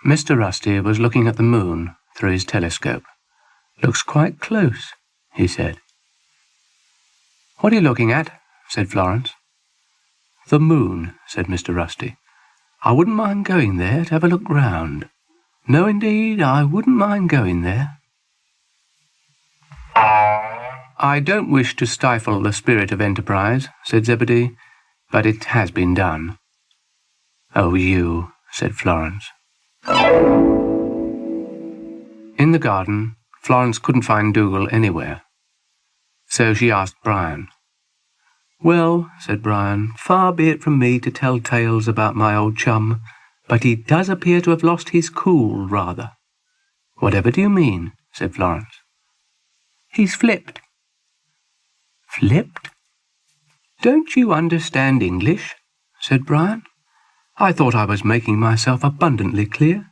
Mr. Rusty was looking at the moon through his telescope. "Looks quite close," he said. "What are you looking at?" said Florence. "The moon," said Mr. Rusty. "I wouldn't mind going there to have a look round. No, indeed, I wouldn't mind going there." "I don't wish to stifle the spirit of enterprise," said Zebedee, "but it has been done." "Oh, you," said Florence. In the garden, Florence couldn't find Dougal anywhere. So she asked Brian. "Well," said Brian, "far be it from me to tell tales about my old chum, but he does appear to have lost his cool, rather." "Whatever do you mean?" said Florence. "He's flipped." "Flipped? Don't you understand English?" said Brian. "I thought I was making myself abundantly clear.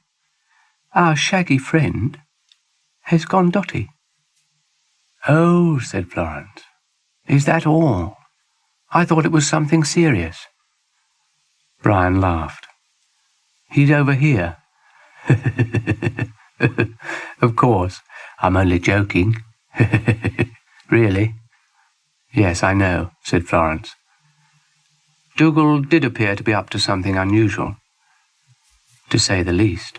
Our shaggy friend has gone dotty." "Oh," said Florence. "Is that all? I thought it was something serious." Brian laughed. "He's over here." "Of course, I'm only joking." "Really?" "Yes, I know," said Florence. Dougal did appear to be up to something unusual, to say the least.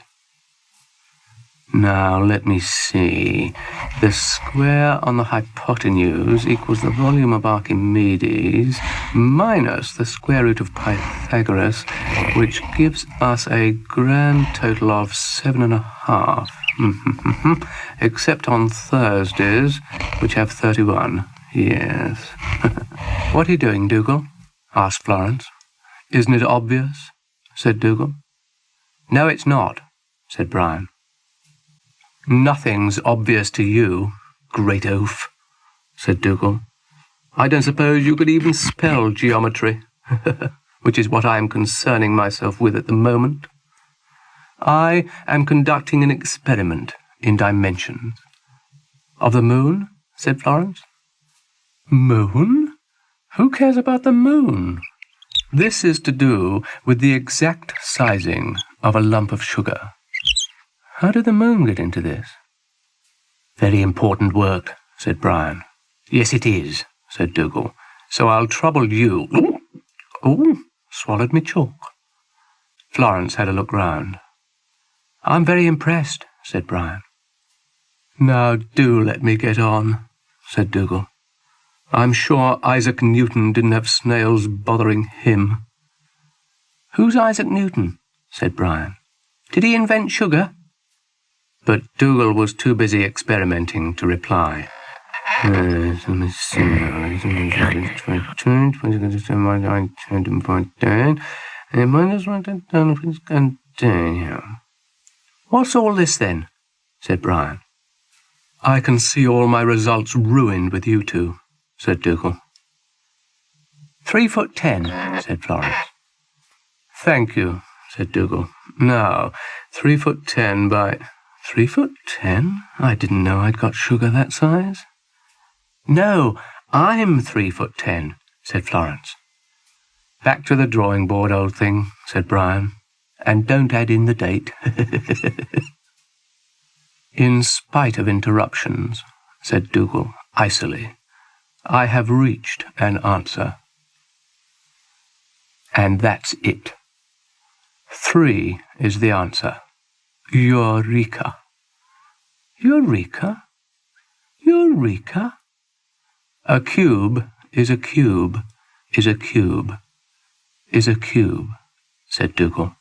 Now, let me see. The square on the hypotenuse equals the volume of Archimedes minus the square root of Pythagoras, which gives us a grand total of 7.5. Except on Thursdays, which have 31. Yes. "What are you doing, Dougal?" asked Florence. "Isn't it obvious?" said Dougal. "No, it's not," said Brian. "Nothing's obvious to you, great oaf," said Dougal. "I don't suppose you could even spell geometry, which is what I am concerning myself with at the moment. I am conducting an experiment in dimensions." "Of the moon?" said Florence. "Moon? Who cares about the moon? This is to do with the exact sizing of a lump of sugar." "How did the moon get into this?" "Very important work," said Brian. "Yes, it is," said Dougal. "So I'll trouble you." "Oh, swallowed me chalk." Florence had a look round. "I'm very impressed," said Brian. "Now do let me get on," said Dougal. "I'm sure Isaac Newton didn't have snails bothering him." "Who's Isaac Newton?" said Brian. "Did he invent sugar?" But Dougal was too busy experimenting to reply. "What's all this, then?" said Brian. "I can see all my results ruined with you two," said Dougal. 3'10", said Florence. "Thank you," said Dougal. "Now, 3'10" by 3'10"? I didn't know I'd got sugar that size." "No, I'm 3'10", said Florence. "Back to the drawing board, old thing," said Brian. "And don't add in the date." "In spite of interruptions," said Dougal icily, "I have reached an answer. And that's it. 3 is the answer. Eureka." "Eureka? Eureka?" "A cube is a cube is a cube is a cube," said Dougal.